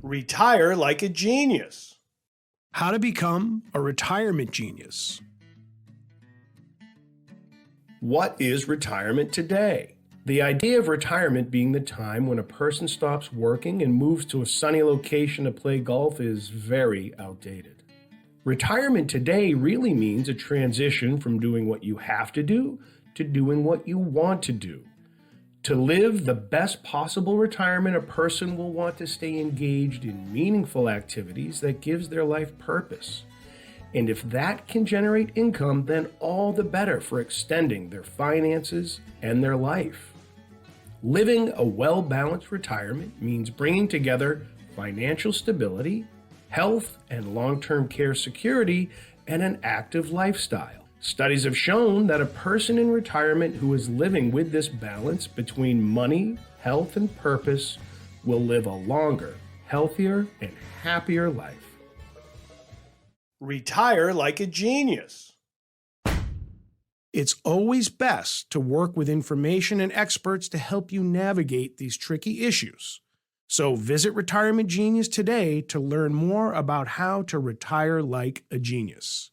Retire like a genius. How to become a retirement genius. What is retirement today? The idea of retirement being the time when a person stops working and moves to a sunny location to play golf is very outdated. Retirement today really means a transition from doing what you have to do to doing what you want to do. To live the best possible retirement, a person will want to stay engaged in meaningful activities that gives their life purpose. And if that can generate income, then all the better for extending their finances and their life. Living a well-balanced retirement means bringing together financial stability, health and long-term care security, and an active lifestyle. Studies have shown that a person in retirement who is living with this balance between money, health, and purpose will live a longer, healthier, and happier life. Retire like a genius. It's always best to work with information and experts to help you navigate these tricky issues. So visit Retirement Genius today to learn more about how to retire like a genius.